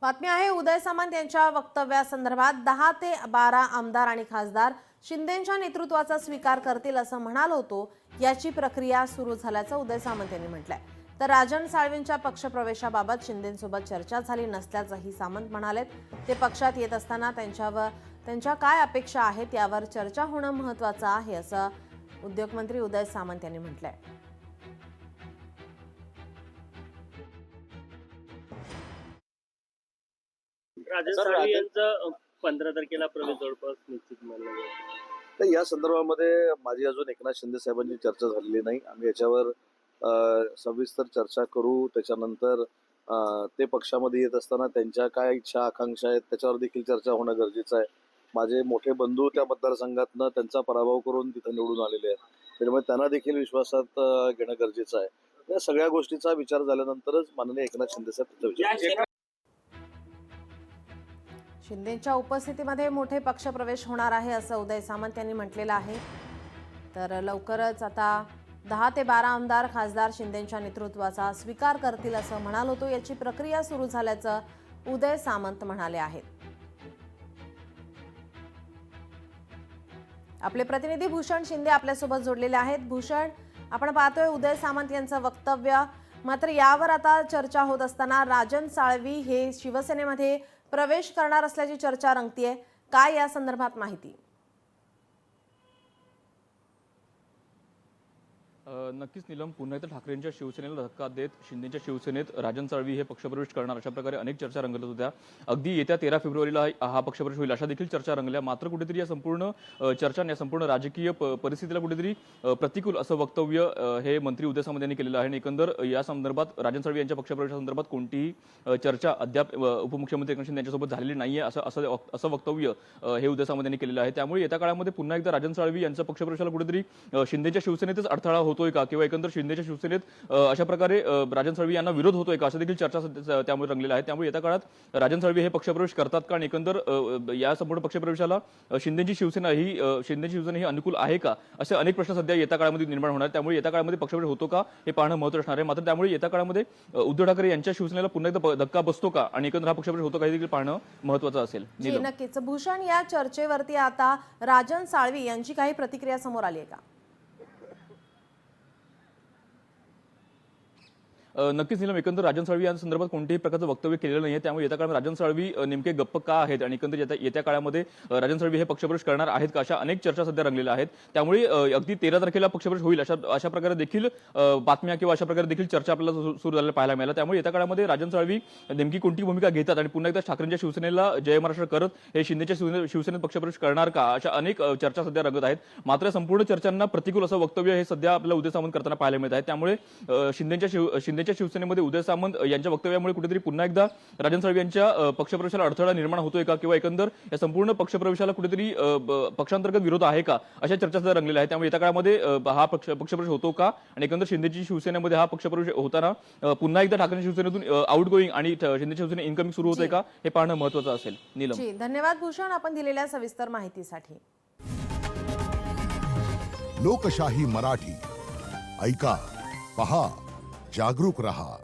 बातमी आहे उदय सामंत यांच्या वक्तव्यासंदर्भात 10 ते 12 आमदार आणि खासदार शिंदेंच्या नेतृत्वाचा स्वीकार करतील असं म्हणाल होतो। याची प्रक्रिया सुरू झाल्याचं उदय सामंत यांनी म्हटलंय। तर राजन साळवींच्या पक्षप्रवेशाबाबत शिंदेंसोबत चर्चा झाली नसल्याचंही सामंत म्हणालेत। ते पक्षात येत असताना त्यांच्या काय अपेक्षा आहेत यावर चर्चा होणं महत्त्वाचं आहे असं उद्योगमंत्री उदय सामंत यांनी म्हटलंय। राजन साळवी यांचा 15 तारखेला प्रवेश जवळपास निश्चित मानला जातो। तर या संदर्भामध्ये माझी अजून एकनाथ शिंदे साहेबांची चर्चा झालेली नाही। आम्ही याच्यावर सविस्तर चर्चा करू। त्याच्यानंतर ते पक्षामध्ये येत असताना त्यांच्या काय इच्छा आकांक्षा आहेत त्याच्यावर देखील चर्चा होणं गरजेचं आहे। माझे मोठे बंधू त्या मतदारसंघातनं त्यांचा पराभव करून तिथं निवडून आलेले आहेत, त्यामुळे त्यांना देखील विश्वासात घेणं गरजेचं आहे। या सगळ्या गोष्टीचा विचार झाल्यानंतरच माननीय एकनाथ शिंदे साहेब त्याचा विचार। शिंदेंच्या उपस्थितीमध्ये मोठे पक्षप्रवेश होणार आहे असं उदय सामंत यांनी म्हटलेलं आहे। तर लवकरच आता 10 ते 12 आमदार खासदार शिंदेंच्या नेतृत्वाचा स्वीकार करतील असं म्हणाल होतो। याची प्रक्रिया सुरू झाल्याचं उदय सामंत म्हणाले आहेत। आपले प्रतिनिधी भूषण शिंदे आपल्यासोबत जोडलेले आहेत। भूषण, आपण पाहतोय उदय सामंत यांचं वक्तव्य, मात्र यावर आता चर्चा होत असताना राजन साळवी हे शिवसेनेमध्ये प्रवेश करणार असल्याची चर्चा रंगतीये। काय या संदर्भात माहिती? नक्कीच नीलम, पुन्हा एकदा ठाकरेंच्या शिवसेनेला धक्का देत शिंदेच्या शिवसेनेत राजन साळवी हे पक्षप्रवेश करणार अशा प्रकारे अनेक चर्चा रंगत होत्या। अगदी येत्या 13 फेब्रुवारीला हा पक्षप्रवेश होईल अशा देखील चर्चा रंगल्या। मात्र कुठेतरी या संपूर्ण चर्चा या संपूर्ण राजकीय परिस्थितीला कुठेतरी प्रतिकूल असं वक्तव्य हे मंत्री उदय सामंत यांनी केलेलं आहे। आणि एकंदर या संदर्भात राजन साळवी यांच्या पक्षप्रवेशासंदर्भात कोणतीही चर्चा अद्याप उपमुख्यमंत्री एकनाथ शिंदे यांच्यासोबत झालेली नाहीये असं वक्तव्य हे उदय सामंत यांनी केलेलं आहे। त्यामुळे येत्या काळामध्ये पुन्हा एकदा राजन साळवी यांच्या पक्षप्रवेशाला कुठेतरी शिंदेच्या शिवसेनेतच अडथळा होतोय का, किंवा एकंदर शिंदेच्या शिवसेनेत अशा प्रकारे राजन साळवी यांना विरोध होतोय का, अशा देखील चर्चा त्यामुळे रंगलेल्या आहेत। त्यामुळे येत्या काळात राजन साळवी हे पक्षप्रवेश करतात का, आणि एकंदर या संपूर्ण पक्षप्रवेशाला शिंदेची शिवसेना ही अनुकूल आहे का, असे अनेक प्रश्न सध्या येत्या काळामध्ये निर्माण होणार। त्यामुळे येत्या काळामध्ये पक्षप्रवेश होतो का हे पाहणं महत्त्वाचं असणार आहे। मात्र त्यामुळे येत्या काळामध्ये उद्धव ठाकरे यांच्या शिवसेनेला पुन्हा एकदा धक्का बसतो का, आणि एकंदर हा पक्षप्रवेश होतो का हे देखील पाहणं महत्त्वाचं असेल। नक्कीच भूषण, या चर्चेवरती आता राजन साळवी यांची काही प्रतिक्रिया समोर आली आहे का? नक्कीच नीलम, एकंदर राजन साळवी या संदर्भात कोणत्याही प्रकारचं वक्तव्य केलेलं नाहीये। त्यामुळे येत्या काळात राजन साळवी नेमके गप्प का आहेत, आणि एकंदर येत्या काळामध्ये राजन साळवी हे पक्षप्रवेश करणार आहेत का, अशा अनेक चर्चा सध्या रंगलेल्या आहेत। त्यामुळे अगदी 13 तारखेला पक्षप्रवेश होईल अशा प्रकारे देखील बातम्या किंवा अशा प्रकारे देखील चर्चा आपल्याला सुरू झालेल्या पाहायला मिळाल्या। त्यामुळे येत्या काळामध्ये राजन साळवी नेमकी कोणती भूमिका घेतात आणि पुन्हा एकदा ठाकरेंच्या शिवसेनेला जय महाराष्ट्र करत हे शिंदेच्या शिवसेनेत पक्षप्रवेश करणार का, अशा अनेक चर्चा सध्या रंगत आहेत। मात्र संपूर्ण चर्चांना प्रतिकूल असं वक्तव्य हे सध्या आपल्याला उदय सामंत करताना पाहायला मिळत आहे। त्यामुळे शिंदेच्या शिवसेनेमध्ये उदय सामंत यांच्या वक्तव्यामुळे कुठेतरी पुन्हा एकदा राजन साळवी यांच्या पक्षप्रवेशाला अडथळा निर्माण होतोय का, किंवा एकंदर या संपूर्ण पक्षप्रवेशाला कुठेतरी पक्षांतर्गत विरोध आहे का, अशा चर्चा सध्या रंगलेल्या आहेत। त्यामुळे येत्या काळामध्ये हा पक्षप्रवेश होतो का, आणि एकंदर शिंदेची शिवसेनेमध्ये हा पक्षप्रवेश होताना पुन्हा एकदा ठाकरे शिवसेनेतून आउट गोईंग आणि शिंदेच्या शिवसेने इनकमिंग सुरू होतंय का, हे पाहणं महत्त्वाचं असेल। नीलम, धन्यवाद भूषण, आपण दिलेल्या सविस्तर माहितीसाठी। लोकशाही मराठी ऐका, पहा, जागरूक रहा।